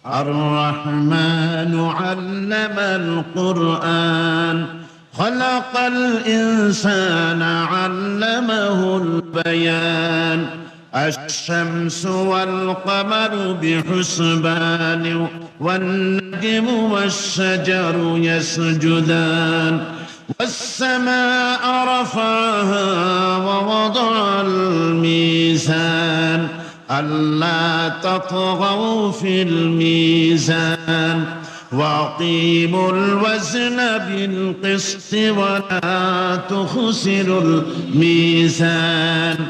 الرحمن علم القرآن خلق الإنسان علمه البيان الشمس والقمر بحسبان والنجم والشجر يسجدان والسماء رفعها ووضع الميزان ألا تطغوا في الميزان وأقيموا الوزن بالقسط ولا تخسروا الميزان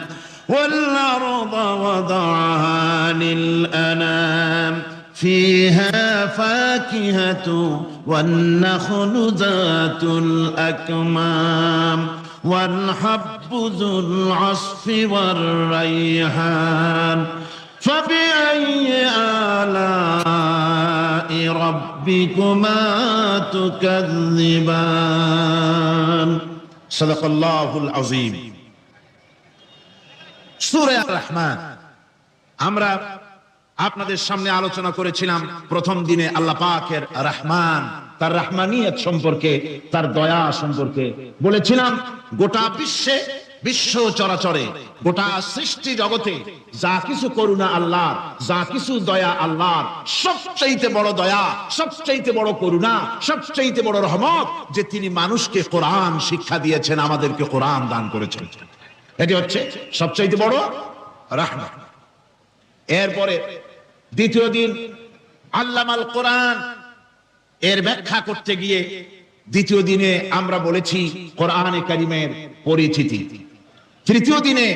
والأرض وضعها للأنام فيها فاكهة والنخل ذات الأكمام والحب ذو العصف والريحان فبأي آلاء ربكما تكذبان صدق الله العظيم সূরা আর-রহমান আমরা আপনাদের সামনে আলোচনা করেছিলাম প্রথম দিনে আল্লাহ পাকের রহমান, তার রহমানিয়ত সম্পর্কে, তার দয়া সম্পর্কে বলেছিলাম। গোটা বিশ্বে, বিশ্ব চরাচরে, গোটা সৃষ্টি জগতে যা কিছু করুণা আল্লাহর, যা কিছু দয়া আল্লাহর, সবচাইতে বড় দয়া, সবচাইতে বড় করুণা, সবচাইতে বড় রহমত যে তিনি মানুষকে কোরআন শিক্ষা দিয়েছেন, আমাদেরকে কোরআন দান করেছেন। এটি হচ্ছে সবচাইতে বড় রহমত। এরপরে দ্বিতীয় দিন আল্লামাল কোরআন এর ব্যাখ্যা করতে গিয়ে দ্বিতীয় দিনে আমরা বলেছি কোরআনে কারীমের পরিচিতি। তৃতীয় দিনে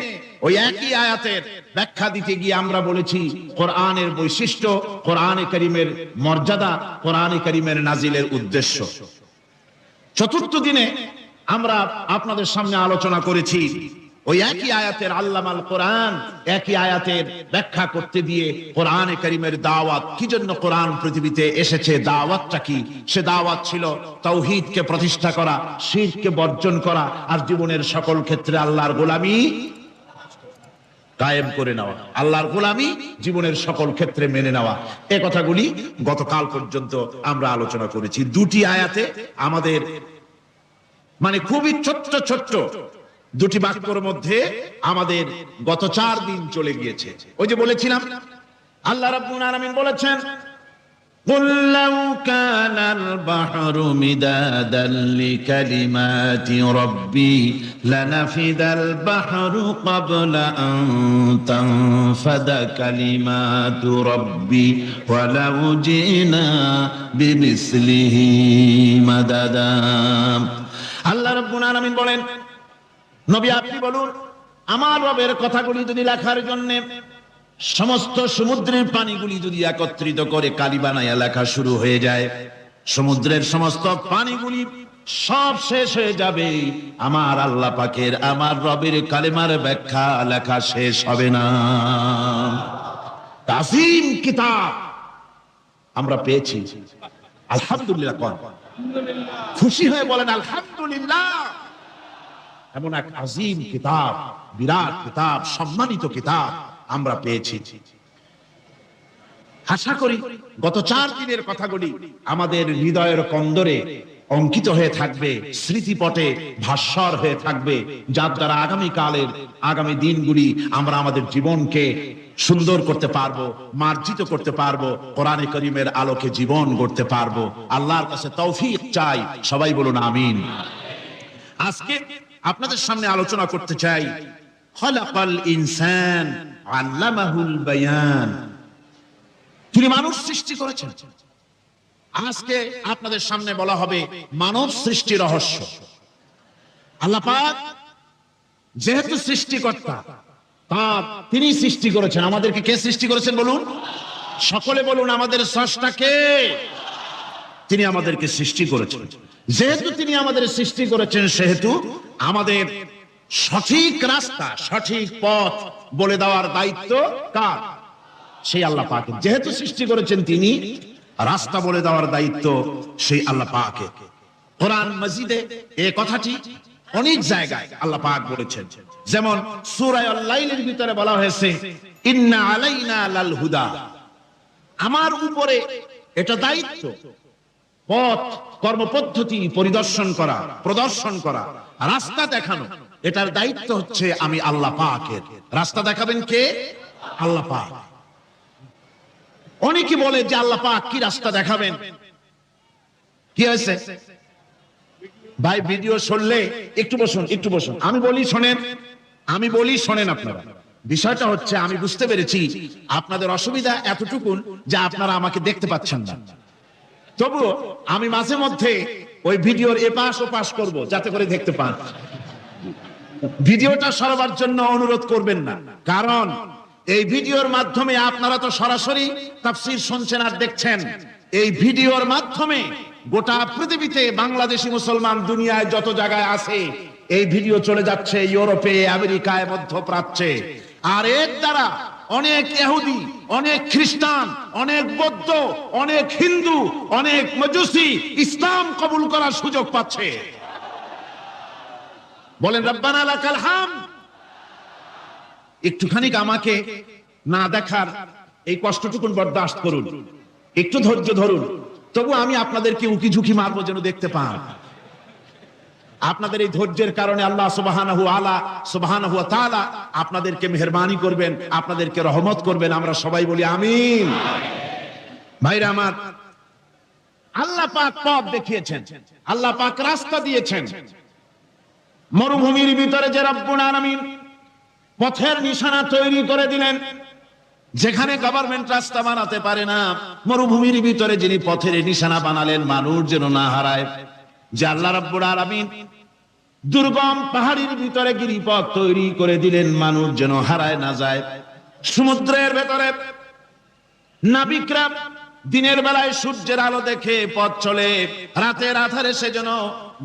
ওই একই আয়াতের ব্যাখ্যা দিতে গিয়ে আমরা বলেছি কোরআনের বৈশিষ্ট্য, কোরআনে কারীমের মর্যাদা, কোরআনে কারীমের নাজিলের উদ্দেশ্য। চতুর্থ দিনে আমরা আপনাদের সামনে আলোচনা করেছি ওই একই আয়াতের আল্লামাল কোরআন, একই আয়াতের ব্যাখ্যা করতে দিয়ে কোরআনে কারীমের দাওয়াত, কি জন্য কোরআন পৃথিবীতে এসেছে, দাওয়াতটা কি? সে দাওয়াত ছিল তাওহীদকে প্রতিষ্ঠা করা, শিরককে বর্জন করা, আর জীবনের সকল ক্ষেত্রে আল্লাহর গোলামি কায়েম করে নেওয়া, আল্লাহর গোলামি জীবনের সকল ক্ষেত্রে মেনে নেওয়া। এই কথাগুলি গতকাল পর্যন্ত আমরা আলোচনা করেছি। দুটি আয়াতে আমাদের মানে খুবই ছোট্ট ছোট্ট দুটি বাক্যের মধ্যে আমাদের গত 4 দিন চলে গিয়েছে। ওই যে বলেছিলাম আল্লাহ রাব্বুল আলামিন বলেছেন قُلْ لَوْ كَانَ الْبَحْرُ مِدَادًا لِكَلِمَاتِ رَبِّي لَنَفِدَ الْبَحْرُ قَبْلَ أَن تَنفَدَ كَلِمَاتُ رَبِّي وَلَوْ جِئْنَا بِمِثْلِهِ مَدَدًا। আল্লাহ রাব্বুল আলামিন বলেন, নবী আপনি বলুন, আমার রবের কথাগুলি যদি লেখার জন্য সমস্ত সমুদ্রের পানিগুলি যদি একত্রিত করে কালি বানায়া লেখা শুরু হয়ে যায়, সমুদ্রের সমস্ত পানিগুলি সব শেষ হয়ে যাবে, আমার আল্লাহ পাকের, আমার রবের কালেমার ব্যাখ্যা লেখা শেষ হবে না। তাজিম কিতাব আমরা পেয়েছি, আলহামদুলিল্লাহ। খুশি হয়ে বলেন আলহামদুলিল্লাহ। এমন এক আজিম কিতাব, বিরাট কিতাব, সম্মানিত কিতাব আমরা পেয়েছি। আশা করি গত 4 দিনের কথাগুলি আমাদের হৃদয়ের কন্দরে অঙ্কিত হয়ে থাকবে, স্মৃতিপটে ভাস্বর হয়ে থাকবে, যার দ্বারা আগামীকালের, আগামী দিনগুলি আমরা আমাদের জীবনকে সুন্দর করতে পারবো, মার্জিত করতে পারবো, কোরআনে কারীমের আলোকে জীবন গড়তে পারবো। আল্লাহর কাছে তৌফিক চাই, সবাই বলুন আমিন। আজকে আপনাদের সামনে আলোচনা করতে চাই খলাকাল ইনসান আল্লামাহুল বায়ান। তিনি মানুষ সৃষ্টি করেছেন। আজকে আপনাদের সামনে বলা হবে মানব সৃষ্টি রহস্য। আল্লাহ পাক যেহেতু সৃষ্টিকর্তা, তার তিনি সৃষ্টি করেছেন। আমাদেরকে কে সৃষ্টি করেছেন বলুন? সকলে বলুন, আমাদের স্রষ্টা কে? তিনি আমাদেরকে সৃষ্টি করেছেন। যেহেতু তিনি আমাদের সৃষ্টি করেছেন, সেহেতু আমাদের সঠিক রাস্তা, সঠিক পথ বলে দেওয়ার দায়িত্ব কার? সেই আল্লাহ পাকের। যেহেতু সৃষ্টি করেছেন তিনি, রাস্তা বলে দেওয়ার দায়িত্ব সেই আল্লাহ পাকের। কোরআন মাজিদে এই কথাটি অনেক জায়গায় আল্লাহ পাক বলেছেন। যেমন সূরা আল-লাইলের ভিতরে বলা হয়েছে ইন্না আলাইনা লাল হুদা, আমার উপরে এটা দায়িত্ব, পথ কর্মপদ্ধতি পরিদর্শন করা, প্রদর্শন করা, রাস্তা দেখানো, এটার দায়িত্ব হচ্ছে আমি আল্লাহ পাকের। রাস্তা দেখাবেন কে? আল্লাহ পাক। অনেকে বলে যে আল্লাহ পাক কি রাস্তা দেখাবেন? কি হয়েছে ভাই? ভিডিও শুনলে একটু বসুন, একটু বসুন, আমি বলি শোনেন, আমি বলি শোনেন। আপনারা, বিষয়টা হচ্ছে আমি বুঝতে পেরেছি আপনাদের অসুবিধা এতটুকু যে আপনারা আমাকে দেখতে পাচ্ছেন না। তবুও আমি মাঝে মধ্যে ওই ভিডিওর এপাশ ওপাশ করব যাতে করে দেখতে পান। ভিডিওটা সরাবার জন্য অনুরোধ করবেন না, কারণ এই ভিডিওর মাধ্যমে আপনারা তো সরাসরি তাফসীর শুনছেন আর দেখছেন। এই ভিডিওর মাধ্যমে গোটা পৃথিবীতে বাংলাদেশি মুসলমান দুনিয়ায় যত জায়গায় আছে এই ভিডিও চলে যাচ্ছে, ইউরোপে, আমেরিকায়, মধ্যপ্রাচ্যে। আর এর দ্বারা অনেক ইহুদি, অনেক খ্রিস্টান, অনেক বৌদ্ধ, অনেক হিন্দু, অনেক মজুসি ইসলাম কবুল করার সুযোগ পাচ্ছে। বলেন রব্বানা লাকাল হামদ। একটুখানি আমাকে না দেখার এই কষ্টটুকুন বরদাস্ত করুন, একটু ধৈর্য ধরুন। তবু আমি আপনাদেরকে উকি ঝুঁকি মারবো যেন দেখতে পান। আপনাদের এই ধৈর্যের কারণে আল্লাহ সুবহানাহু ওয়া তাআলা আপনাদেরকে মেহেরবানি করবেন, আপনাদেরকে রহমত করবেন। আমরা সবাই বলি আমিন। ভাইরা আমার, আল্লাহ পাক পথ দেখিয়েছেন, আল্লাহ পাক রাস্তা দিয়েছেন। মরুভূমির ভিতরে যে রব্বুল আলামিন পথের নিশানা তৈরি করে দিলেন, যেখানে গভর্নমেন্ট রাস্তা বানাতে পারে না, মরুভূমির ভিতরে যিনি পথের নিশানা বানালেন মানুষ যেন না হারায়, যে আল্লাহ রাব্বুল আলামিন দুর্গম পাহাড়ের ভিতরে গিরিপথ তৈরি করে দিলেন মানুষ যেন হারায় না যায়। সমুদ্রের ভেতরে নাবিকরা দিনের বেলায় সূর্যের আলো দেখে পথ চলে, রাতের আধারে সে যেন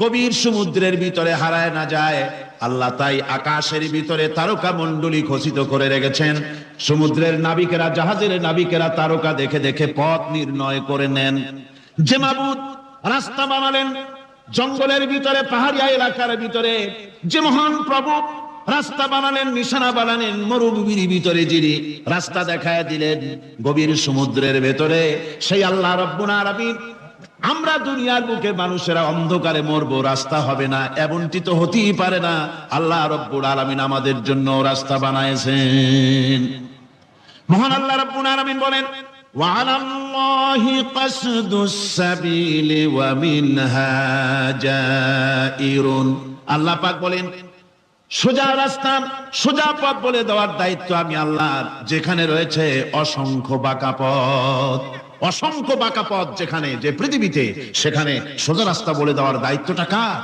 গভীর সমুদ্রের ভিতরে হারায় না যায়। আল্লাহ তাই আকাশের ভিতরে তারকা মণ্ডলী খচিত করে রেখেছেন। সমুদ্রের নাবিকেরা, জাহাজের নাবিকেরা তারকা দেখে দেখে পথ নির্ণয় করে নেন। যে মাবুদ রাস্তা বানালেন জঙ্গলের ভিতরে, পাহাড়িয়া এলাকার ভিতরে, যে মহান প্রভু রাস্তা বানালেন, নিশানা বানালেন মরুভূমির ভিতরে, যিনি রাস্তা দেখায় দিলেন গভীর সমুদ্রের ভেতরে, সেই আল্লাহ রব্বুল আলামিন। আমরা দুনিয়ার বুকে মানুষেরা অন্ধকারে মরবো, রাস্তা হবে না, এমনটি তো হতেই পারে না। আল্লাহ রব্বুল আলামিন আমাদের জন্য রাস্তা বানায়েছেন। মহান আল্লাহ রব্বুল আলামিন বলেন, ওয়ালাল্লাহি কাসদুস সাবিলি ওয়া মিনহা জাইরুন। আল্লাহ পাক বলেন, সোজা রাস্তা, সোজা পথ বলে দেওয়ার দায়িত্ব আমি আল্লাহর। যেখানে রয়েছে অসংখ্য বাঁকা পথ, অসংখ্য বাঁকা পথ যেখানে, যে পৃথিবীতে, সেখানে সোজা রাস্তা বলে দেওয়ার দায়িত্বটা কার?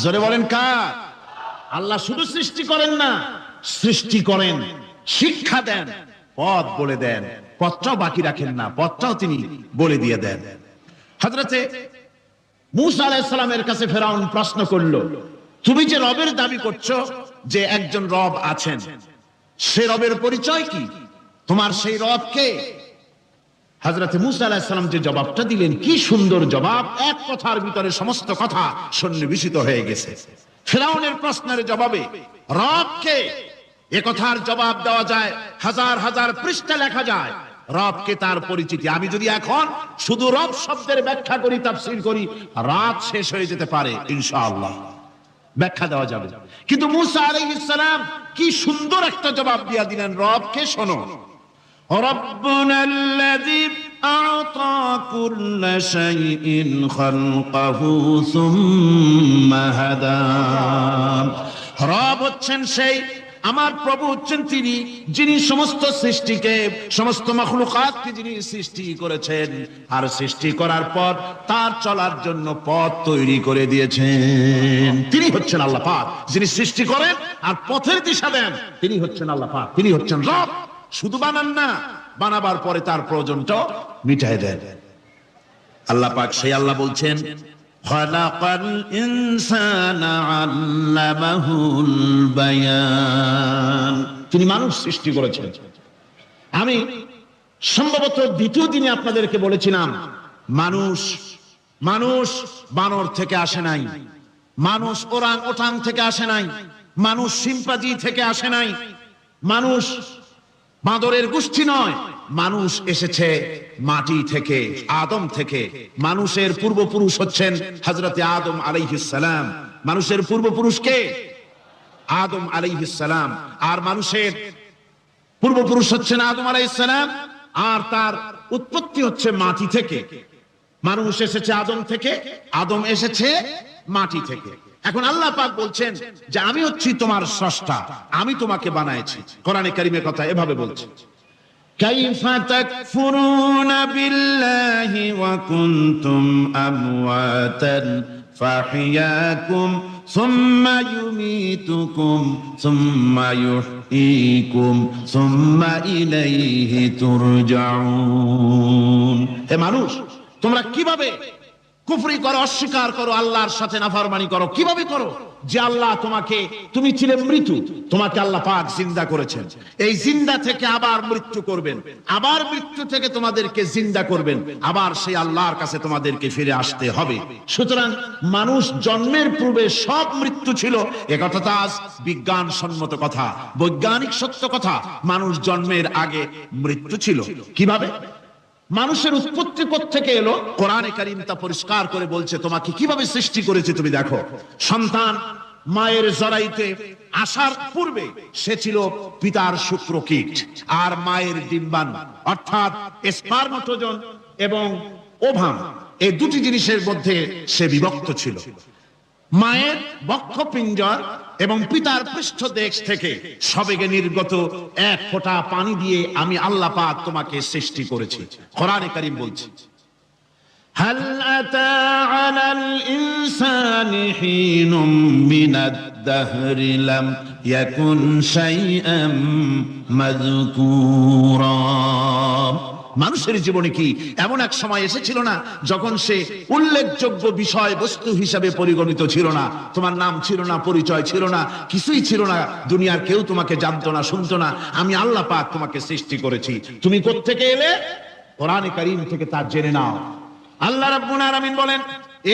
জোরে বলেন কার? আল্লাহ শুধু সৃষ্টি করেন না, সৃষ্টি করেন, শিক্ষা দেন, পথ বলে দেন, পথটাও বাকি রাখেন না, পথটাও তিনি বলে দিয়ে দেন। হযরতে মূসা আলাইহিস সালামের কাছে ফেরাউন প্রশ্ন করলো, তুমি যে রবের দাবি করছো, যে একজন রব আছেন, সে রবের পরিচয় কি? তোমার সেই রব কে? হযরতে মূসা আলাইহিস সালাম যে জবাবটা দিলেন, কি সুন্দর জবাব! এক কথার ভিতরে সমস্ত কথা সন্নিবেশিত হয়ে গেছে। ফেরাউনের প্রশ্নের জবাবে রব কে, এ কথার জবাব দেওয়া যায়, হাজার হাজার পৃষ্ঠা লেখা যায়। রবকে, তার পরিচিতি। আমি যদি এখন শুধু রব শব্দের ব্যাখ্যা করি, তাফসীর করি, রাত শেষ হয়ে যেতে পারে, ইনশাআল্লাহ ব্যাখ্যা দেওয়া যাবে। কিন্তু মূসা আলাইহিস সালাম কি সুন্দর একটা জবাব দিয়া দিলেন রবকে। শোনো, রব্বুনাল্লাযী আ'তা কুল্লা শাইইন খালকাহু সুম্মা হাদা। রব হচ্ছেন সেই, আমার প্রভু হচ্ছেন তিনি, যিনি সমস্ত সৃষ্টিকে, সমস্ত মাখলুকাতকে যিনি সৃষ্টি করেছেন, আর সৃষ্টি করার পর তার চলার জন্য পথ তৈরি করে দিয়েছেন। তিনি হচ্ছেন আল্লাহ পাক, যিনি সৃষ্টি করেন আর পথের দিশা দেন। তিনি হচ্ছেন আল্লাহ পাক, তিনি হচ্ছেন রব। শুধু বানান না, বানাবার পরে তার প্রয়োজনটাও মিটায় দেন। আল্লাহ পাক সেই আল্লাহ বলছেন, খালাকাল ইনসানা আল্লামাহুল বায়ান। তিনি মানুষ সৃষ্টি করেছেন। আমি সম্ভবত দ্বিতীয় দিনে আপনাদেরকে বলেছিলাম, মানুষ বানর থেকে আসে নাই, মানুষ ওরাং ওটাং থেকে আসে নাই, মানুষ শিম্পাঞ্জি থেকে আসে নাই, মানুষ বাঁদরের গোষ্ঠী নয়, মানুষ এসেছে মাটি থেকে, আদম থেকে। মানুষের পূর্বপুরুষ হচ্ছেন হযরতে আদম আলাইহিস সালাম। মানুষের পূর্বপুরুষ কে? আদম আলাইহিস সালাম। আর মানুষের পূর্বপুরুষ হচ্ছেন আদম আলাইহিস সালাম, আর তার উৎপত্তি হচ্ছে মাটি থেকে। মানুষ এসেছে আদম থেকে, আদম এসেছে মাটি থেকে। এখন আল্লাহ পাক বলছেন যে আমি হচ্ছি তোমার স্রষ্টা, আমি তোমাকে বানাইছি। কোরআনে কারীমের কথা এভাবে বলছে, কাইফা তাকফুরুনা বিল্লাহি ওয়া কুনতুম আমওয়াতান ফাহিয়াকুম সুম্মা ইউমীতুকুম সুম্মা ইউহয়ীকুম সুম্মা ইলাইহি তুরজাউন। হে মানুষ, তোমরা কিভাবে কুফরি করো, অস্বীকার করো, আল্লাহর সাথে নাফরমানি করো? কিভাবে করো? যে আল্লাহ তোমাকে, তুমি ছিলে মৃত্যু, তোমাকে আল্লাহ পাক জিন্দা করেছেন। এই জিন্দা থেকে আবার মৃত্যু করবেন, আবার মৃত্যু থেকে তোমাদেরকে জিন্দা করবেন, আবার সেই আল্লাহর কাছে তোমাদেরকে ফিরে আসতে হবে। সুতরাং মানুষ জন্মের পূর্বে সব মৃত্যু ছিল, একথা তো আজ বিজ্ঞান সম্মত কথা, বৈজ্ঞানিক সত্য কথা। মানুষ জন্মের আগে মৃত্যু ছিল। কিভাবে? মানুষের উৎপত্তি কোত্থেকে এলো? কোরআনে কারীম তা পরিষ্কার করে বলছে। তোমাকে কিভাবে সৃষ্টি করেছে তুমি দেখো। সন্তান মায়ের জরায়ুতে আসার পূর্বে সে ছিল পিতার শুক্রকীট আর মায়ের ডিম্বাণু, অর্থাৎ স্পার্মটোজন এবং ওভাম, এই দুটি জিনিসের মধ্যে সে বিভক্ত ছিল। মায়ের বক্ষপিঞ্জর এবং পিতার পৃষ্ঠদেশ থেকে সবেগে নির্গত এক ফোঁটা পানি দিয়ে আমি আল্লাহ পাক তোমাকে সৃষ্টি করেছি। কোরআনে কারীম বলছে, হাল আতা আলাল ইনসানি হিনুম মিনাদ দাহরি লাম ইয়াকুন শাইআম মাযকুরা। মানুষের জীবনে কি এমন এক সময় এসেছিল না যখন সে উল্লেখযোগ্য বিষয় বস্তু হিসাবে পরিগণিত ছিল না? তোমার নাম ছিল না, পরিচয় ছিল না, কিছুই ছিল না, দুনিয়ার কেউ তোমাকে জানতো না, শুনতো না। আমি আল্লাহ পাক তোমাকে সৃষ্টি করেছি। তুমি কোত্থেকে এলে? কোরআনে কারীম থেকে তা জেনে নাও। আল্লাহ রাব্বুল আলামিন বলেন,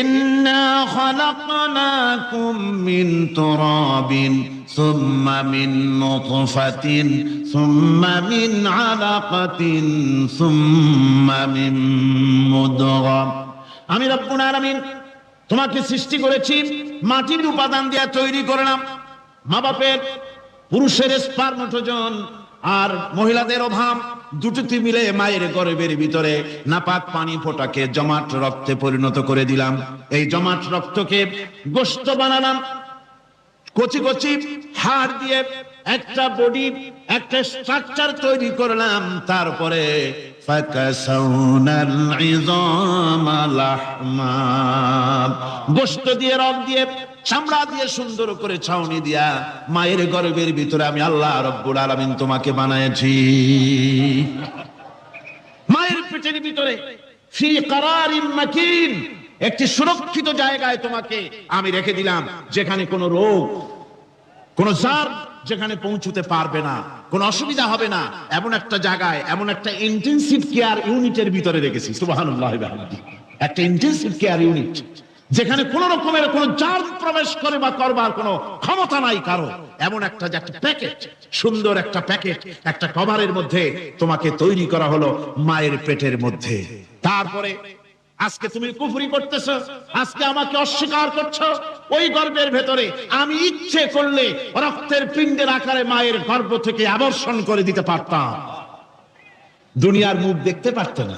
ইন্না খালাকনাকুম মিন তুরাবিন সুম্মা মিন নুতফাতিন সুম্মা মিন আলাকাতিন সুম্মা মিন মুদগা। আমি রাব্বুল আলামিন তোমাকে সৃষ্টি করেছি, মাটির উপাদান দিয়ে তৈরি করলাম। মা বাপের, পুরুষের স্পার্মটোজন আর মহিলাদের ওভাম দুটোতে মিলে মায়ের গর্ভের ভিতরে নাপাক পানি ফোঁটাকে জমাট রক্তে পরিণত করে দিলাম। এই জমাট রক্তকে গোশত বানালাম, কচি কচি হাড় দিয়ে একটা বডি, একটা স্ট্রাকচার তৈরি করলাম। তারপরে ফাকাসাউনাল ইযামা লাহমা, গোশত দিয়ে, রগ দিয়ে, চামড়া দিয়ে সুন্দর করে ছাউনি দিয়া মায়ের গর্ভের ভিতরে আমি আল্লাহ রাব্বুল আলামিন তোমাকে বানাইছি। মায়ের পেটের ভিতরে ফি কারারিম মাকিন, একটি সুরক্ষিত জায়গায় তোমাকে আমি রেখে দিলাম, যেখানে কোনো রোগ, কোনো জার যেখানে পৌঁছতে পারবে না, কোনো অসুবিধা হবে না। এমন একটা জায়গায়, এমন একটা ইন্টেনসিভ কেয়ার ইউনিটের ভিতরে রেখেছি। সুবহানাল্লাহ ওয়া বিহামদিহি। একটা ইন্টেনসিভ কেয়ার ইউনিট, যেখানে কোন রকমের কোন জার্ম প্রবেশ করে বা করবার কোনো ক্ষমতা নাই কারো। এমন একটা প্যাকেট, সুন্দর একটা প্যাকেট, একটা কভারের মধ্যে তোমাকে তৈরি করা হলো মায়ের পেটের মধ্যে। তারপরে আজকে তুমি কুফরি করতেছো, আজকে আমাকে অস্বীকার করছো। ওই গর্ভের ভেতরে আমি ইচ্ছে করলে রক্তের পিণ্ডের আকারে মায়ের গর্ভ থেকে আবর্ষণ করে দিতে পারতাম, দুনিয়ার মুখ দেখতে পারত না।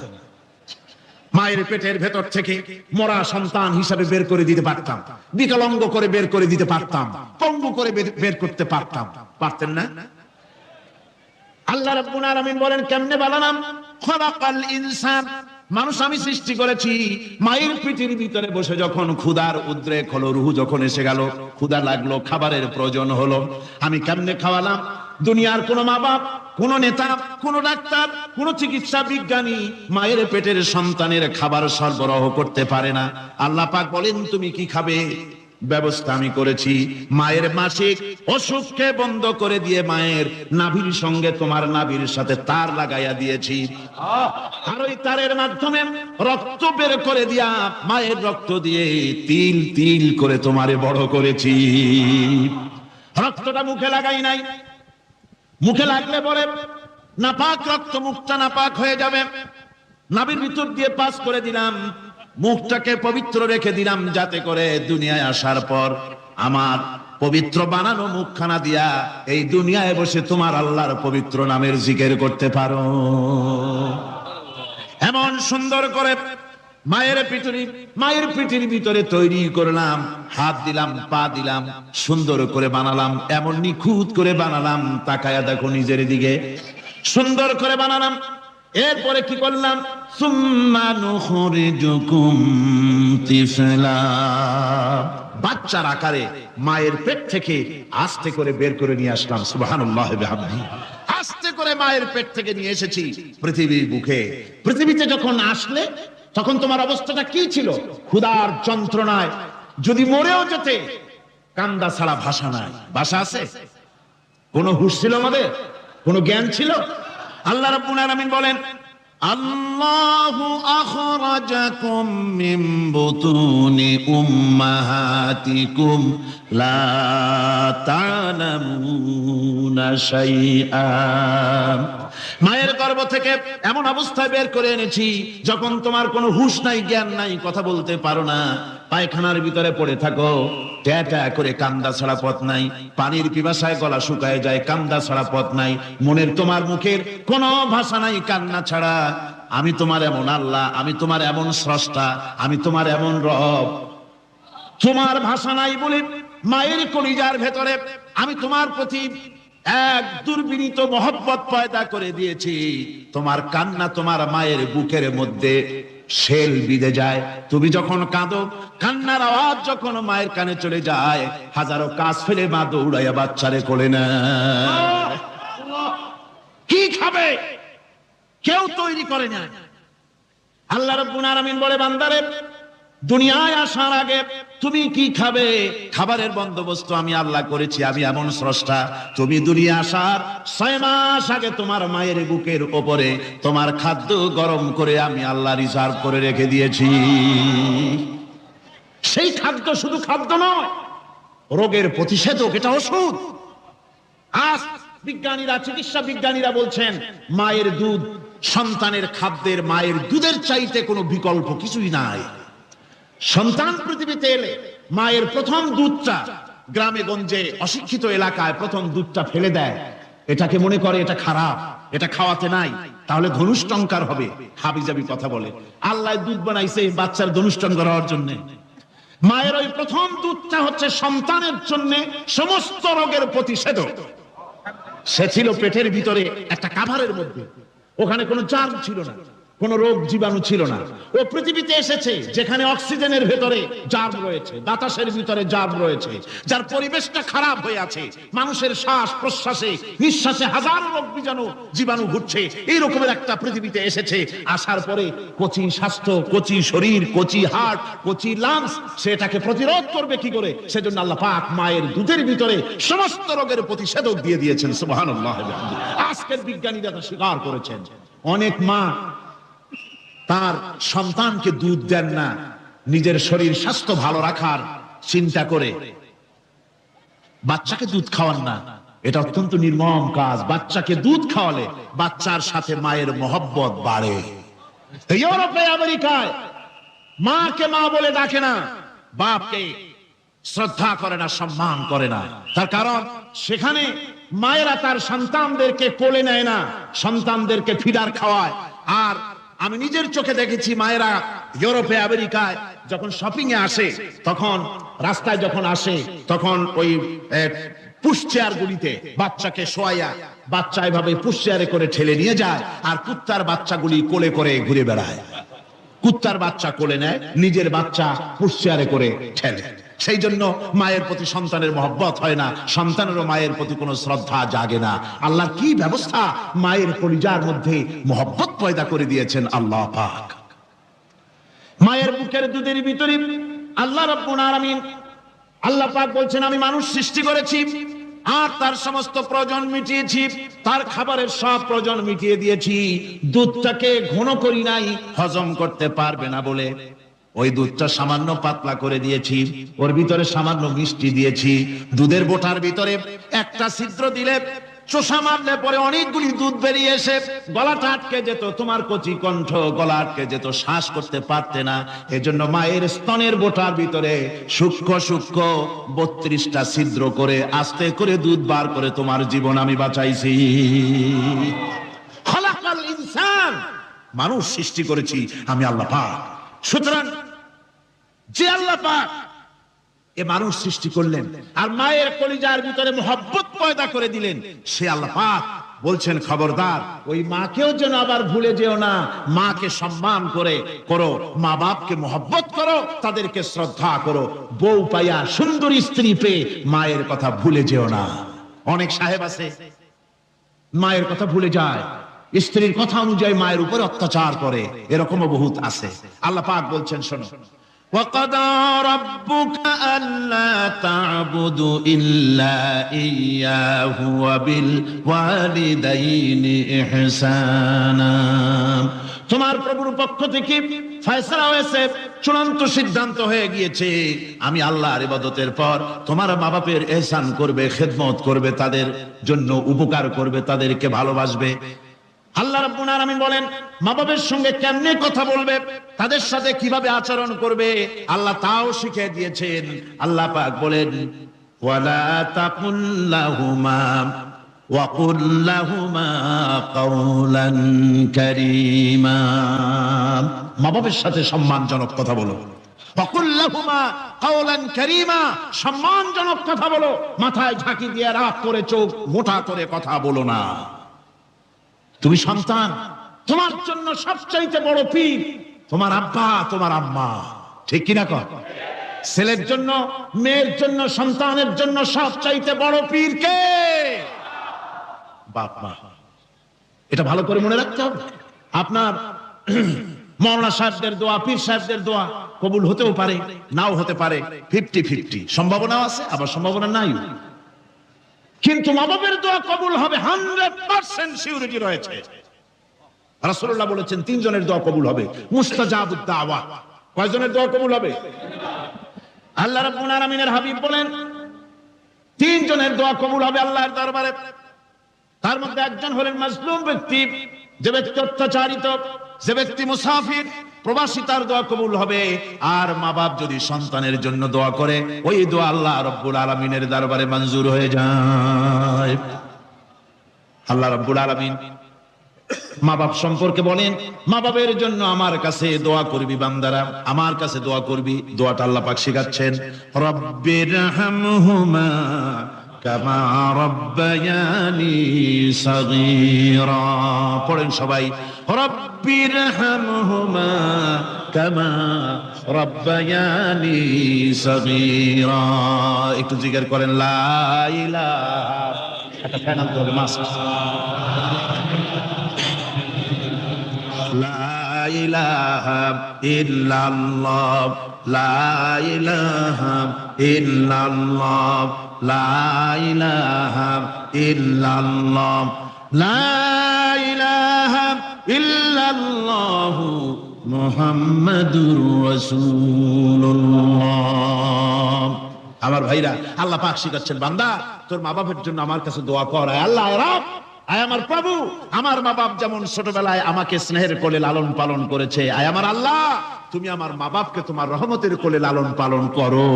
মায়ের পেটের ভেতর থেকে মরা সন্তান হিসাবে বের করে দিতে পারতাম, বিকলাঙ্গ করে বের করে দিতে পারতাম, পঙ্গু করে বের করতে পারতাম। পারতেন না? আল্লাহ রাব্বুল আলামিন বলেন, কেমনে বানালাম? খলাকাল ইনসান, মানুষ আমি সৃষ্টি করেছি মায়ের পেটের ভিতরে বসে। যখন ক্ষুধার উদ্রেক হলো, রুহু যখন এসে গেল, ক্ষুধা লাগলো, খাবারের প্রয়োজন হলো, আমি কেমনে খাওয়ালাম? দুনিয়ার কোন মা বাপ, কোন নেতা, কোন ডাক্তার, কোন চিকিৎসা বিজ্ঞানী মায়ের পেটের সন্তানের খাবার সরবরাহ করতে পারে না। আল্লাহ পাক বলেন, তুমি কি খাবে? ব্যবস্থা আমি করেছি। মায়ের মাসিক অসুখকে বন্ধ করে দিয়ে মায়ের নাভির সঙ্গে তোমার নাভির সাথে তার লাগাইয়া দিয়েছি, আর ওই তারের মাধ্যমে রক্ত বের করে দিয়া মায়ের রক্ত দিয়ে তিল তিল করে তোমারে বড় করেছি। রক্তটা মুখে লাগাই নাই, মুখে লাগলে পরে নাপাক রক্ত মুখটা নাপাক হয়ে যাবে, নাভির ভিতর দিয়ে পাস করে দিলাম, মুখটাকে পবিত্র রেখে দিলাম, যাতে করে দুনিয়ায় আসার পর আমার পবিত্র বানানো মুখখানা দিয়া এই দুনিয়ায় বসে তোমার আল্লাহর পবিত্র নামের জিকির করতে পারো। এমন সুন্দর করে মায়ের পিঠের ভিতরে তৈরি করলাম, হাত দিলাম, পা দিলাম, সুন্দর করে বানালাম, এমন নিখুঁত করে বানালাম, তাকায়া দেখো নিজের দিকে, সুন্দর করে বানালাম। এরপরে কি করলাম, সুম্মা নুখরিজুকুম তিফলা, বাচ্চার আকারে মায়ের পেট থেকে আস্তে করে বের করে নিয়ে আসলাম। সুবহানাল্লাহ ওয়া বিহামদিহি, আস্তে করে মায়ের পেট থেকে নিয়ে এসেছি পৃথিবীর বুকে। পৃথিবীতে যখন আসলে তখন তোমার অবস্থাটা কি ছিল? ক্ষুধার যন্ত্রণায় যদি মরেও যেতে, কান্দা ছাড়া ভাষা নাই। ভাষা আছে? কোন হুঁশ ছিল আমাদের? কোন জ্ঞান ছিল? আল্লাহ রাব্বুল আলামিন বলেন, আল্লাহু আখরাজাকুম মিন বুতুনি উম্মাহাতিকুম লা তা'লামুনা শাইআ, মায়ের গর্ভ থেকে এমন অবস্থায় বের করে এনেছি যখন তোমার কোনো হুঁশ নাই, জ্ঞান নাই, কথা বলতে পারো না, পায়খানার ভিতরে পড়ে থাকো, ট্যা ট্যা করে কান্দা ছাড়া পথ নাই, পানির পিপাসায় গলা শুকায় যায়, কান্দা ছাড়া পথ নাই, মনের তোমার মুখের কোনো ভাষা নাই কান্না ছাড়া। আমি তোমার এমন আল্লাহ, আমি তোমার এমন স্রষ্টা, আমি তোমার এমন রব, তোমার ভাষা নাই বলে মায়ের কলিজার ভেতরে আমি তোমার প্রতি এক দুর্বিনীত মহব্বত পয়দা করে দিয়েছি। তোমার কান্না তোমার মায়ের বুকের মধ্যে শেল বিঁধে যায়। তুমি যখন কাঁদো, কান্নার আওয়াজ যখন মায়ের কানে চলে যায়, হাজারো কাজ ফেলে মা দৌড়াইয়া বাচ্চারে কোলে নেয়। কি খাবে কেউ তৈরি করে না। আল্লাহ রাব্বুল আলামিন বলে, বান্দারে, দুনিয়ায় আসার আগে তুমি কি খাবে, খাবারের বন্দোবস্ত আমি আল্লাহ করেছি, আমি এমন স্রষ্টা। তুমি দুনিয়া আসার 6 মাস আগে তোমার মায়ের বুকের ওপরে তোমার খাদ্য গরম করে আমি আল্লাহ রিজার্ভ করে রেখে দিয়েছি। সেই খাদ্য শুধু খাদ্য নয়, রোগের প্রতিষেধক, এটা ওষুধ। আজ বিজ্ঞানীরা, চিকিৎসা বিজ্ঞানীরা বলছেন, মায়ের দুধ সন্তানের খাদ্যের, মায়ের দুধের চাইতে কোনো বিকল্প কিছুই নাই। সন্তান পৃথিবীতে এলে মায়ের প্রথম দুধটা, গ্রামে গঞ্জে অশিক্ষিত এলাকায় প্রথম দুধটা ফেলে দেয়, এটাকে মনে করে এটা খারাপ, এটা খাওয়াতে নাই, তাহলে ধনুষ্টঙ্কার হবে, হাবিজাবি কথা বলে। আল্লাহ দুধ বানাইছে বাচ্চার ধনুষ্টঙ্কার হওয়ার জন্য। মায়ের ওই প্রথম দুধটা হচ্ছে সন্তানের জন্য সমস্ত রোগের প্রতিষেধক। সে ছিল পেটের ভিতরে একটা কাভারের মধ্যে, ওখানে কোনো জার্ম ছিল না, কোন রোগ জীবাণু ছিল না। ও পৃথিবীতে এসেছে যেখানে অক্সিজেনের ভেতরে জার্ম রয়েছে, বাতাসের ভিতরে জার্ম রয়েছে, যার পরিবেশটা খারাপ হয়ে আছে, মানুষের শ্বাস প্রশ্বাসে নিঃশ্বাসে হাজার রোগ জীবাণু ঘুরছে, এই রকমের একটা পৃথিবীতে এসেছে। আসার পরে কচি স্বাস্থ্য, কচি শরীর, কচি হার্ট, কচি লাংস, সেটাকে প্রতিরোধ করবে কি করে? সেজন্য আল্লাহ পাক মায়ের দুধের ভিতরে সমস্ত রোগের প্রতিষেধক দিয়ে দিয়েছেন। সুবহানাল্লাহ। আজকের বিজ্ঞানীরা তা স্বীকার করেছেন। অনেক মা তার সন্তানকে দুধ দেন না, নিজের শরীর স্বাস্থ্য ভালো রাখার চিন্তা করে বাচ্চাকে দুধ খাওয়ান না। এটা অত্যন্ত নির্মম কাজ। বাচ্চাকে দুধ খাওয়ালে বাচ্চার সাথে মায়ের মহব্বত বাড়ে। ইউরোপে, আমেরিকায় মাকে মা বলে ডাকে না, বাপকে শ্রদ্ধা করে না, সম্মান করে না। তার কারণ সেখানে মায়েরা তার সন্তানদেরকে কোলে নেয় না, সন্তানদেরকে ফিডার খাওয়ায়। আর আমি নিজের চোখে দেখেছি, মায়েরা ইউরোপে, আমেরিকায় যখন শপিং এ আসে, তখন রাস্তায় যখন আসে, তখন ওই পুশ চেয়ার গুলিতে বাচ্চাকে শোয়াইয়া বাচ্চা এভাবে পুশ চেয়ারে করে ঠেলে নিয়ে যায়, আর কুত্তার বাচ্চাগুলি কোলে করে ঘুরে বেড়ায়। কুত্তার বাচ্চা কোলে নেয়, নিজের বাচ্চা পুশ চেয়ারে করে ঠেলে। সেই জন্য মায়ের প্রতি সন্তানের মহব্বত হয় না, সন্তানেরও মায়ের প্রতি কোনো শ্রদ্ধা জাগে না। আল্লাহ কি ব্যবস্থা মায়ের কলিজার মধ্যে মহব্বত পয়দা করে দিয়েছেন আল্লাহ পাক। মায়ের বুকের দুধের ভিতরে আল্লাহ রাব্বুল আলামিন, আল্লাহ পাক বলছেন, আমি মানুষ সৃষ্টি করেছি আর তার সমস্ত প্রয়োজন মিটিয়েছি, তার খাবারের সব প্রয়োজন মিটিয়ে দিয়েছি। দুধটাকে ঘন করি নাই, হজম করতে পারবে না বলে ওই দুধটা সামান্য পাতলা করে দিয়েছি, ওর ভিতরে সামান্য মিষ্টি দিয়েছি। দুধের বোটার ভিতরে একটা ছিদ্র দিলে চোষা মারলে পরে অনেকগুলি দুধ বেরিয়ে এসে গলাটা আটকে যেত, তোমার কচি কণ্ঠ গলা আটকে যেত, শ্বাস করতে পারতে না। এজন্য মায়ের স্তনের বোটার ভিতরে সূক্ষ্ম সূক্ষ্ম 32টা ছিদ্র করে আস্তে করে দুধ বার করে তোমার জীবন আমি বাঁচাইছি। খলাকাল ইনসান, মানুষ সৃষ্টি করেছি আমি আল্লাহ পাক। সুতরাং যে আল্লাহ পাক এ মানুষ সৃষ্টি করলেন আর মায়ের কলিজার ভিতরে মোহাব্বত পয়দা করে দিলেন, সে আল্লাহ পাক বলছেন খবরদার ওই মাকেও যেন আবার ভুলে যেও না। মাকে সম্মান করে করো, মা বাপকে মোহাব্বত করো, তাদেরকে শ্রদ্ধা করো। বউ পাইয়া সুন্দর স্ত্রী পেয়ে মায়ের কথা ভুলে যেও না। অনেক সাহেব আছে মায়ের কথা ভুলে যায়, স্ত্রীর কথা অনুযায়ী মায়ের উপর অত্যাচার করে, এরকমও বহুত আছে। আল্লাহ পাক বলছেন শোনো, وَقَضَى رَبُّكَ أَلَّا تَعْبُدُوا إِلَّا إِيَّاهُ وَبِالْوَالِدَيْنِ إِحْسَانًا। তোমার প্রভুর পক্ষ থেকে ফয়সালা হয়েছে, চূড়ান্ত সিদ্ধান্ত হয়ে গিয়েছে, আমি আল্লাহর ইবাদতের পর তোমার মা বাপের ইহসান করবে, খেদমত করবে, তাদের জন্য উপকার করবে, তাদেরকে ভালোবাসবে। আল্লাহ রাব্বুল আলামিন বলেন মা বাবার সঙ্গে কেমনে কথা বলবে, তাদের সাথে কিভাবে আচরণ করবে, আল্লাহ তাও শিখিয়ে দিয়েছেন। আল্লাহ পাক বলেন ওয়ালা তাকুল লাহুমা ওয়া কুল লাহুমা কাওলান কারীমা। মা বাবার সাথে সম্মানজনক কথা বলো। ওয়া কুল লাহুমা কাওলান কারীমা, সম্মানজনক কথা বলো। মাথায় ঝাঁকি দিয়ে রাগ করে চোখ মোটা করে কথা বলো না। তুমি সন্তান, তোমার জন্য সবচাইতে বড় পীর তোমার আব্বা তোমার আম্মা, ঠিক কিনা কর? ছেলের জন্য, মেয়ের জন্য, সন্তানের জন্য সবচাইতে বড় পীর কে? বাপ মা। এটা ভালো করে মনে রাখতে হবে। আপনার মাওলানা সাহেবদের দোয়া, পীর সাহেবদের দোয়া কবুল হতেও পারে, নাও হতে পারে, 50-50 সম্ভাবনাও আছে, আবার সম্ভাবনা নাই। কিন্তু মা বাবার দোয়া কবুল হবে 100% সিউরিটি রয়েছে। রাসূলুল্লাহ বলেছেন 3 জনের দোয়া কবুল হবে, মুস্তাজাবুদ দাওয়া। কয়জনের দোয়া কবুল হবে? আল্লাহ রাব্বুল আলামিনের হাবিব বলেন 3 জনের দোয়া কবুল হবে আল্লাহর দরবারে। তার মধ্যে একজন হলেন মাজলুম ব্যক্তি, যে ব্যক্তি অত্যাচারিত, যে ব্যক্তি মুসাফির, প্রবাসী, তার দোয়া কবুল হবে। আর মা বাপ যদি সন্তানের জন্য দোয়া করে, ওই দোয়া আল্লাহ রাব্বুল আলামিনের দরবারে মঞ্জুর হয়ে যায়। আল্লাহ রাব্বুল আলামিন মা বাপ সম্পর্কে বলেন মা বাবের জন্য আমার কাছে দোয়া করবি বান্দারা, আমার কাছে দোয়া করবি। দোয়াটা আল্লাহ পাক শিখাচ্ছেন, রব্বিরহামহুমা কামা রব্বায়ানি সাগীরা। পড়েন সবাই, রব্বিরহামহুমা কামা রব্বায়ানি সাগীরা। একটু জিকির করেন লা ইলাহা। একটা ফ্যান আনতে হবে মাস। লা ইলাহা ইল্লাল্লাহ, লা ইলাহা ইল্লাল্লাহ, লা ইলাহা ইল্লাল্লাহ, লা ইলাহা ইল্লাল্লাহ মুহাম্মাদুর রাসূলুল্লাহ। আমার ভাইরা, আল্লাহ পাক শিখাচ্ছেন বান্দা তোর মা বাবার জন্য আমার কাছে দোয়া কর। আল্লাহ রব, আয় আমার প্রভু, আমার মা বাপ যেমন ছোটবেলায় আমাকে স্নেহের কোলে লালন পালন করেছে, আয় আমার আল্লাহ তুমি আমার মা বাপকে তোমার রহমতের কোলে লালন পালন করো।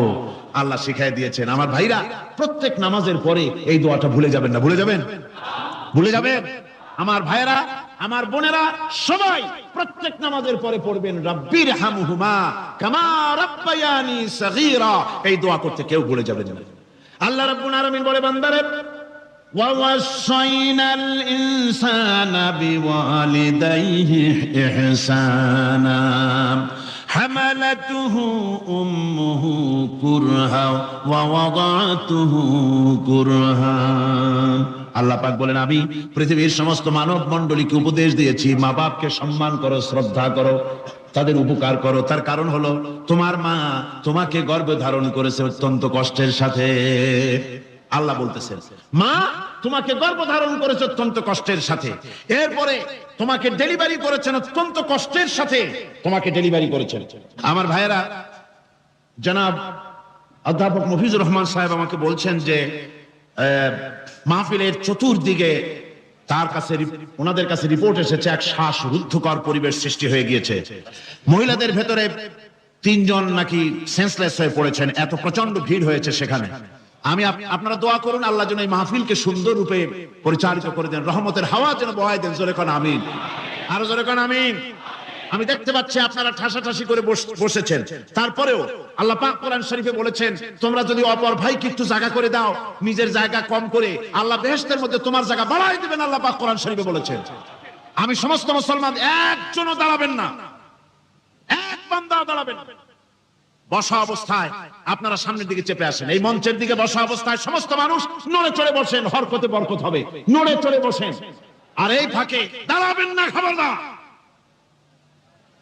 আল্লাহ শিখাই দিয়েছেন। আমার ভাইরা, প্রত্যেক নামাজের পরে এই দোয়াটা ভুলে যাবেন না। ভুলে যাবেন? ভুলে যাবেন? আমার ভাইরা, আমার বোনেরা, সবাই প্রত্যেক নামাজের পরে পড়বেন রব্বিরহামহুমা কামা রব্বায়ানি সাগীরা। এই দোয়া করতে কেউ ভুলে যাবেন না। আল্লাহ রাব্বুল আলামিন বলে বান্দারে وَوَصَّيْنَا الْإِنسَانَ بِوَالِدَيْهِ إِحْسَانًا حَمَلَتْهُ أُمُّهُ كُرْهًا وَوَضَعَتْهُ كُرْهًا। আল্লাহ পাক বলেন আমি পৃথিবীর সমস্ত মানব মণ্ডলীকে উপদেশ দিয়েছি মা বাপকে সম্মান করো, শ্রদ্ধা করো, তাদের উপকার করো। তার কারণ হলো তোমার মা তোমাকে গর্ভে ধারণ করেছে অত্যন্ত কষ্টের সাথে। আল্লাহ বলতেছেন মা তোমাকে গর্ভধারণ করেছে অত্যন্ত কষ্টের সাথে, এরপরে তোমাকে ডেলিভারি করেছেন অত্যন্ত কষ্টের সাথে, তোমাকে ডেলিভারি করেছেন। আমার ভাইয়েরা, জনাব অধ্যাপক মফিজুর রহমান সাহেব আমাকে বলছেন যে মাহফিলের চতুর্দিকে ওনাদের কাছে রিপোর্ট এসেছে এক শ্বাসরুদ্ধকর পরিবেশ সৃষ্টি হয়ে গিয়েছে। মহিলাদের ভেতরে 3 জন নাকি সেন্সলেস হয়ে পড়েছেন, এত প্রচন্ড ভিড় হয়েছে সেখানে। আপনারা দোয়া করুন আল্লাহ যেন এই মাহফিলকে সুন্দর রূপে পরিচালিত করে দেন, রহমতের হাওয়া যেন বহায় দেন। জোরে কোন আমিন, আরো জোরে কোন আমিন। আমি দেখতে পাচ্ছি আপনারা ঠাসাঠাসি করে বসেছেন, তারপরেও আল্লাহ পাক কোরআন শরীফে বলেছেন তোমরা যদি অপর ভাইকে একটু জায়গা করে দাও, নিজের জায়গা কম করে, আল্লাহ বেহেশতের মধ্যে তোমার জায়গা বাড়াই দিবেন। আল্লাহ পাক কোরআন শরীফে বলেছেন। আমি সমস্ত মুসলমান একজনও দাঁড়াবেন না, এক বান্দাও দাঁড়াবেন না। বসা অবস্থায় আপনারা সামনের দিকে চেপে আসেন, এই মঞ্চের দিকে বসা অবস্থায় সমস্ত মানুষ নড়ে চড়ে বসেন, হরকতে বরকত হবে, নড়ে চড়ে বসেন। আর এই ফাঁকে দাঁড়াবেন না, খবরদার।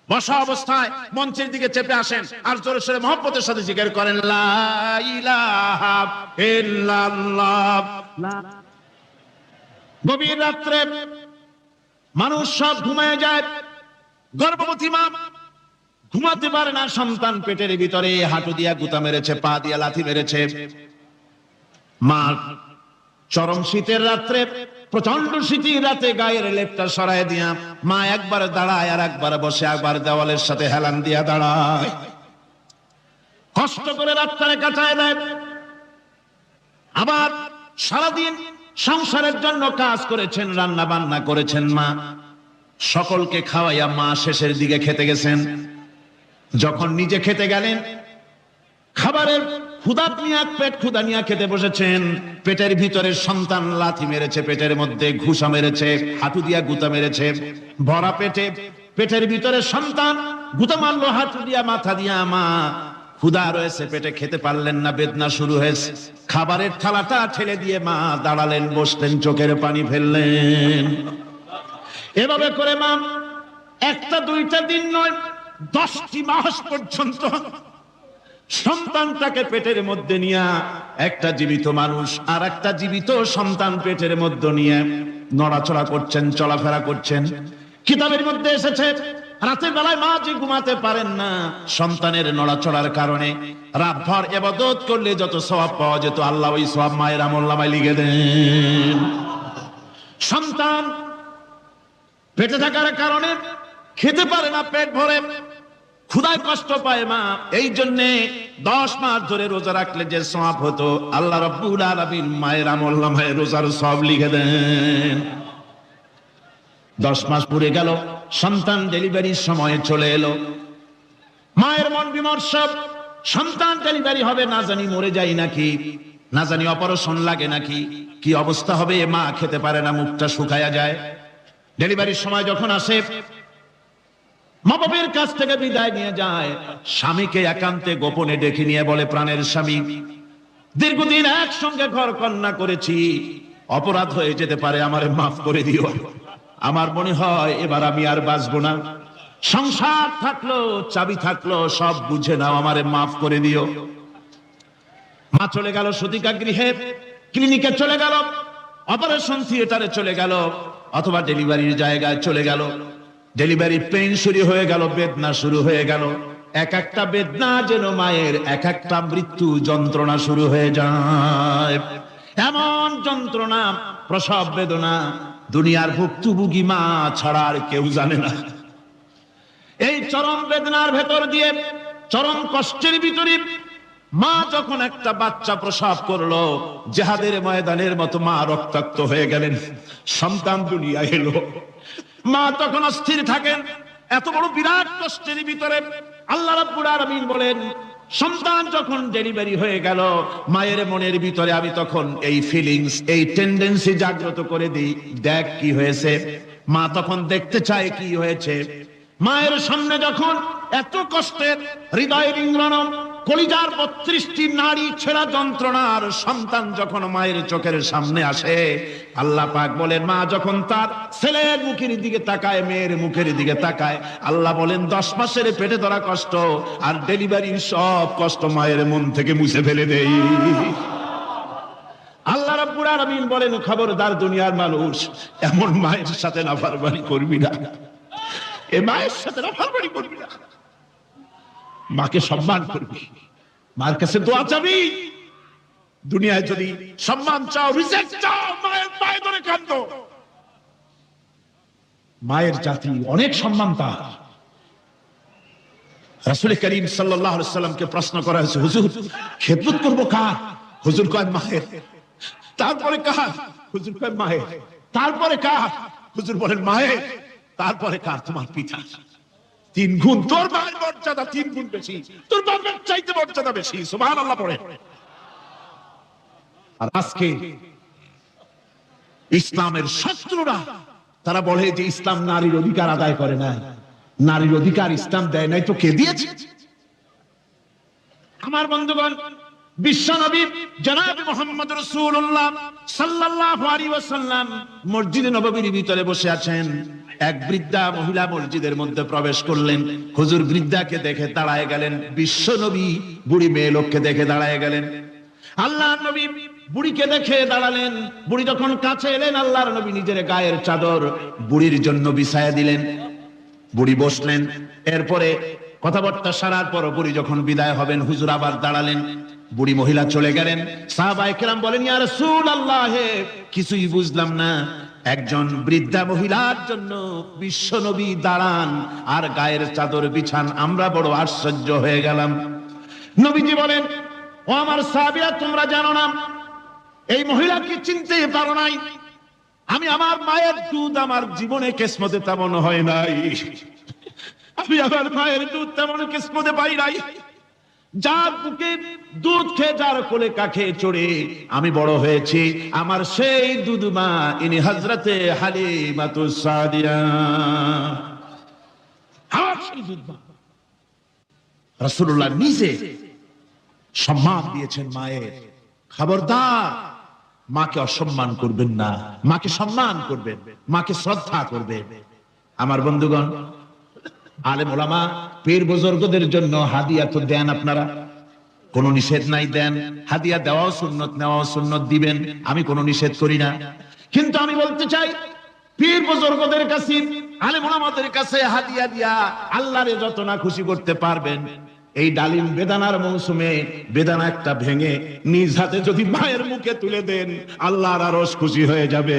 বসা অবস্থায় মঞ্চের দিকে চেপে আসেন আর জোরে সোরে মহব্বতের সাথে জিকির করেন লা ইলাহা ইল্লাল্লাহ। গভীর রাত্রে মানুষ সব ঘুমিয়ে যায়, গর্ভবতী মা ঘুমাতে পারে না, সন্তান পেটের ভিতরে, হাঁটু দিয়া গুতা মেরেছে, পা দিয়া লাথি মেরেছে। মা চরম শীতের রাত্রে, প্রচন্ড শীতের রাতে গায়ের লেপটা সরায় দিয়া মা একবার দাঁড়ায় আর একবার বসে, একবার দেওয়ালের সাথে হেলান দিয়া দাঁড়ায়, কষ্ট করে রাতটারে কাটায় দেয়। আবার সারাদিন সংসারের জন্য কাজ করেছেন, রান্না বান্না করেছেন, মা সকলকে খাওয়াইয়া মা শেষের দিকে খেতে গেছেন। যখন নিজে খেতে গেলেন, খাবারের পেট ক্ষুধা নিয়ে খেতে বসেছেন, পেটের ভিতরে সন্তান লাথি মেরেছে, পেটের মধ্যে ঘুষা মেরেছে, হাঁটু দিয়া গুতা মেরেছে, ভরা পেটে, পেটের ভিতরে সন্তান গুতা মারলো হাঁটু দিয়া, মাথা দিয়া। মা ক্ষুধা রয়েছে, পেটে খেতে পারলেন না, বেদনা শুরু হয়েছে। খাবারের থালাটা ঠেলে দিয়ে মা দাঁড়ালেন, বসলেন, চোখের পানি ফেললেন। এভাবে করে মা একটা দুইটা দিন নয়, 10টি মাস পর্যন্ত সন্তানটাকে পেটের মধ্যে নিয়ে, একটা জীবিত মানুষ আর একটা জীবিত সন্তান পেটের মধ্যে নিয়ে নড়াচড়া করছেন, চলাফেরা করছেন। কিতাবের মধ্যে এসেছে রাতের বেলায় মা যে ঘুমাতে পারেন না, সন্তানের নড়াচড়ার কারণে রাতভর ইবাদত করলে যত সওয়াব পাওয়া যেত, আল্লাহ ওই সওয়াব মায়ের আমলনামায় লিখে দেন। সন্তান পেটে থাকার কারণে খেতে পারে না, পেট ভরে ক্ষুধায় কষ্ট পায় মা, এই জন্যে 10 মাস ধরে রোজা রাখলে যে সওয়াব হতো, আল্লাহ রাব্বুল আলামিন মায়ের আমলনামায় রোজার সওয়াব লিখে দেন। 10 মাস পুরে গেল, সন্তান ডেলিভারির সময় চলে এলো, মায়ের মন বিমর্ষ। সন্তান ডেলিভারি হবে, না জানি মরে যায় নাকি, না জানি অপারেশন লাগে নাকি, কি অবস্থা হবে। মা খেতে পারে না, মুখটা শুকায়া যায়। ডেলিভারির সময় যখন আসে, মা বাবার কাছ থেকে বিদায় নিয়ে যায়, স্বামীকে একান্তে গোপনে ডেকে নিয়ে বলে, প্রাণের স্বামী, দীর্ঘদিন একসঙ্গে ঘর কন্যা করেছি, অপরাধ হয়ে যেতে পারে, আমারে মাফ করে দিও। আমার মনে হয় এবার আমি আর বাঁচবো না, সংসার থাকলো, চাবি থাকলো, সব বুঝে নাও, আমারে মাফ করে দিও। মা চলে গেল সতিকা গৃহে, ক্লিনিকে চলে গেল, অপারেশন থিয়েটারে চলে গেল, অথবা ডেলিভারির জায়গায় চলে গেল। ডেলিভারি পেইন শুরু হয়ে গেল, বেদনা শুরু হয়ে গেল। এক একটা বেদনা যেন মায়ের এক একটা মৃত্যু যন্ত্রণা শুরু হয়ে যায়। এমন যন্ত্রণা, প্রসব বেদনা দুনিয়ার ভুক্তভোগী মা ছাড়া আর কেউ জানে না। এই চরম বেদনার ভেতর দিয়ে, চরম কষ্টের ভিতরে মা যখন একটা বাচ্চা প্রসব করলো, জিহাদের ময়দানের মতো মা রক্তাক্ত হয়ে গেলেন, সন্তান দুনিয়া এলো। মা তখন অস্থির থাকেন, এত বড় বিরাট কষ্টের ভিতরে। আল্লাহ রাব্বুল আলামিন বলেন, সন্তান যখন ডেলিভারি হয়ে গেল, মায়ের মনের ভিতরে আমি তখন এই ফিলিংস, এই টেন্ডেন্সি জাগ্রত করে দিই, দেখ কি হয়েছে। মা তখন দেখতে চায় কি হয়েছে। মায়ের সামনে যখন এত কষ্টের, হৃদয় রিংড়ানো, কলিজার 32টি নাড়ি ছেঁড়া যন্ত্রণার সন্তান যখন মায়ের চোখের সামনে আসে, আল্লাহ পাক বলেন, মা যখন তার ছেলের মুখের দিকে তাকায়, মেয়ের মুখের দিকে তাকায়, আল্লাহ বলেন 10 মাসের পেটে ধরা কষ্ট আর ডেলিভারির সব কষ্ট মায়ের মন থেকে মুছে ফেলে দেই। আল্লাহ রাব্বুল আলামিন বলেন, খবরদার দুনিয়ার মানুষ, এমন মায়ের সাথে নাফরমানি করবি না, এ মায়ের সাথে নাফরমানি করবি না, মাকে সম্মান করবি, মার কাছে দোয়া চাবি। দুনিয়ায় যদি সম্মান চাও, রিজেক্ট চাও, মায়ের পায়ে ধরে কাঁদো। মায়ের জাতি অনেক সম্মান তার। রাসূল করিম সাল্লাল্লাহু আলাইহি সাল্লামকে প্রশ্ন করা হয়েছে, হুজুর খেদমত করব কার? হুজুর কয় মায়ের। তারপরে কার? হুজুর কয় মায়ের। তারপরে কার? হুজুর বলেন মায়ের। তারপরে কার? তোমার পিতা। 3 গুণ। তোর মায়ের মর্যাদা 3 গুণ বেশি, তোর বাবার চাইতে মর্যাদা বেশি। সুবহানাল্লাহ পড়ে। আর আজকে ইসলামের শত্রুরা তারা বলে যে ইসলাম নারীর অধিকার আদায় করে না। নারীর অধিকার ইসলাম দেয় নাই তো কে দিয়েছে? আমার বন্ধুগণ, বিশ্বনবী জনাব মুহাম্মদ রাসূলুল্লাহ সাল্লাল্লাহু আলাইহি ওয়াসাল্লাম মসজিদে নববীর ভিতরে বসে আছেন। এক বৃদ্ধা মহিলা মসজিদের মধ্যে প্রবেশ করলেন। হুজুর বৃদ্ধাকে দেখে দাঁড়ায় গেলেন। বিশ্বনবী বুড়ি মেয়ে লোককে দেখে দাঁড়ায় গেলেন। আল্লাহর নবী বুড়িকে দেখে দাঁড়ালেন। বুড়ি যখন কাছে এলেন, আল্লাহর নবী নিজের গায়ের চাদর বুড়ির জন্য বিছায়া দিলেন। বুড়ি বসলেন। এরপরে কথাবার্তা সারার পর বুড়ি যখন বিদায় হবেন, হুজুর আবার দাঁড়ালেন। বুড়ি মহিলা চলে গেলেন। সাহাবায়ে কেরাম বলেন, ইয়া রাসূলুল্লাহ, কিছুই বুঝলাম না। একজন বৃদ্ধা মহিলার জন্য বিশ্বনবী দাঁড়ান আর গায়ের চাদর বিছান, আমরা বড় আশ্চর্য হয়ে গেলাম। নবীজি বলেন, ও আমার সাহাবীরা, তোমরা জানো না এই মহিলাকে চিনতে পারো নাই? আমি আমার মায়ের দুধ আমার জীবনে কিসমতে তেমন হয় নাই। আমি আমার মায়ের দুধ তেমন কিসমতে পাই নাই। যার বুকে দুধ খেয়ে, যার কোলে কাখে চড়ে আমি বড় হয়েছি, আমার সেই দুধ মা ইনি হযরতে হালিমাতুস সাদিয়া। আমার সেই দুধ মা। রাসূলুল্লাহ নিজে সম্মান দিয়েছেন মায়ের। খবরদার, মাকে অসম্মান করবেন না, মাকে সম্মান করবেন, মাকে শ্রদ্ধা করবেন। আমার বন্ধুগণ, আলেম ওলামা পীর বুজুর্গদের জন্য হাদিয়া তো দেন, আপনারা কোনো নিষেধ নাই, দেন। হাদিয়া দেওয়াও সুন্নত, নেওয়াও সুন্নত, দিবেন, আমি কোনো নিষেধ করি না। কিন্তু আমি বলতে চাই, পীর বুজুর্গদের কাছে, আলেম ওলামাদের কাছে হাদিয়া দিয়া আল্লাহরে যত না খুশি করতে পারবেন, এই ডালিম বেদানার মৌসুমে বেদানা একটা ভেঙে নিজ হাতে যদি মায়ের মুখে তুলে দেন, আল্লাহর আরশ খুশি হয়ে যাবে,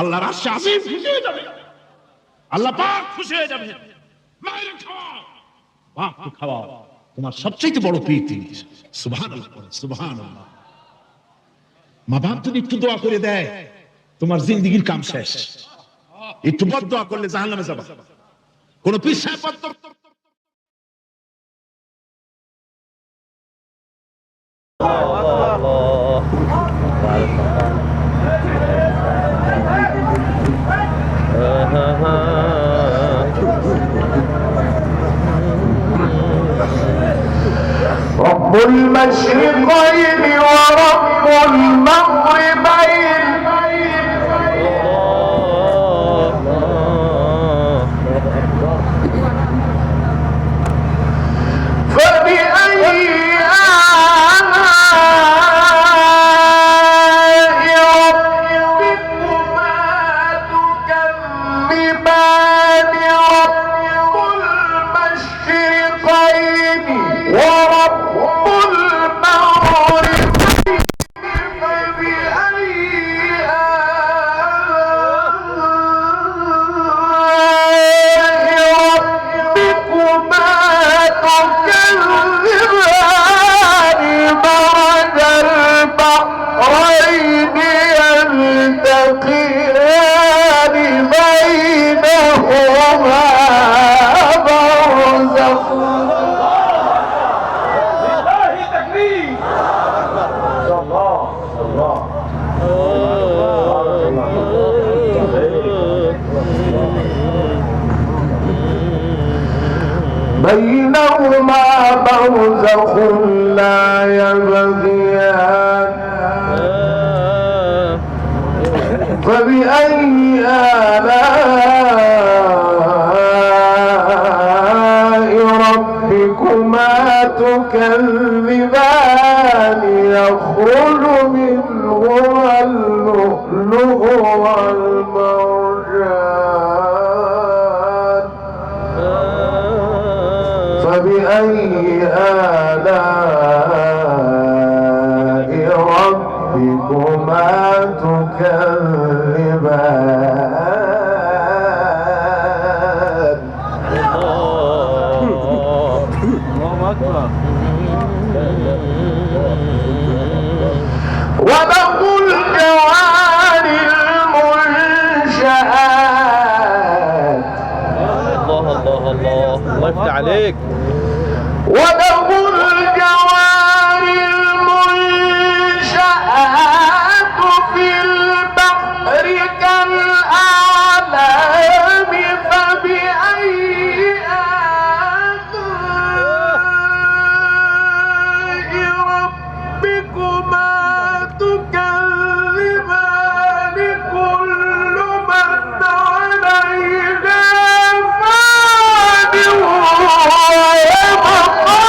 আল্লাহর আরশ আজিম খুশি হয়ে যাবে, আল্লাহ পাক খুশি হয়ে যাবে। মায়ের খাওয়া, বাপকে খাওয়া তোমার সবচেয়ে বড় প্রীতি। সুবহানাল্লাহ, সুবহানাল্লাহ। মা বাপ যদি একটু দোয়া করে দেয়, তোমার জিন্দেগীর কাম শেষ। একটু বদদোয়া করলে জাহান্নামে যাবা। কোন পীর সাহেব رب المشرقين ورب المغربين فبأي آلاء ربكما تكذبان رب المشرقين ورب المغربين فبأي آلاء ربكما تكذبان مرج البحرين يلتقيان بينهما برزخ بينهما برزخ لا يبغيان فبأي آلاء ربكما تكذبان يخرج منهما اللؤلؤ والمرجان فبأي آلاء تكذبان وله الجوار المنشآت الله يفتح عليك. وله الجوار المنشآت في البحر كالأعلام فبأي آلاء ربكما تكذبان كل من عليها فان ويبقى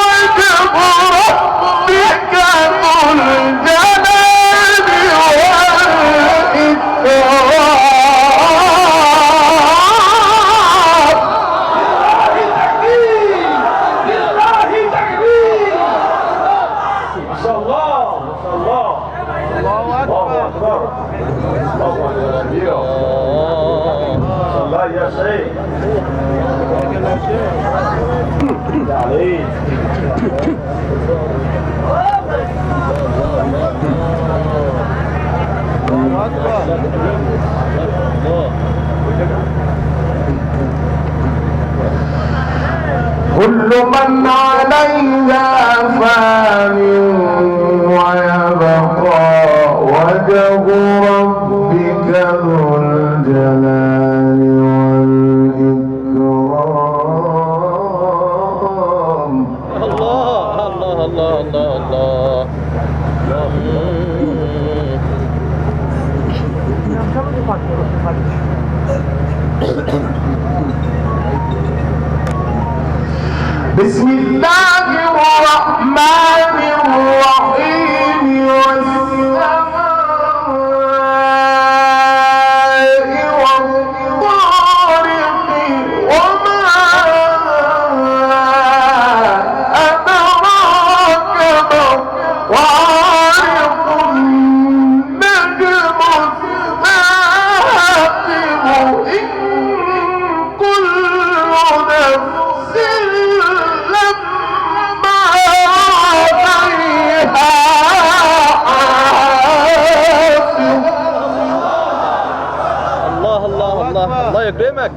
وجه ربك ذو الجلال كل من عليها فان ويبقى وجه ربك ذو الجلال والإكرام. الله الله الله الله الله. بسم الله الرحمن الرحيم والسماء والطارق وما أدراك ما الطارق النجم الثاقب إن كل نفس لما عليها حافظ. الله الله الله الله يكرمك.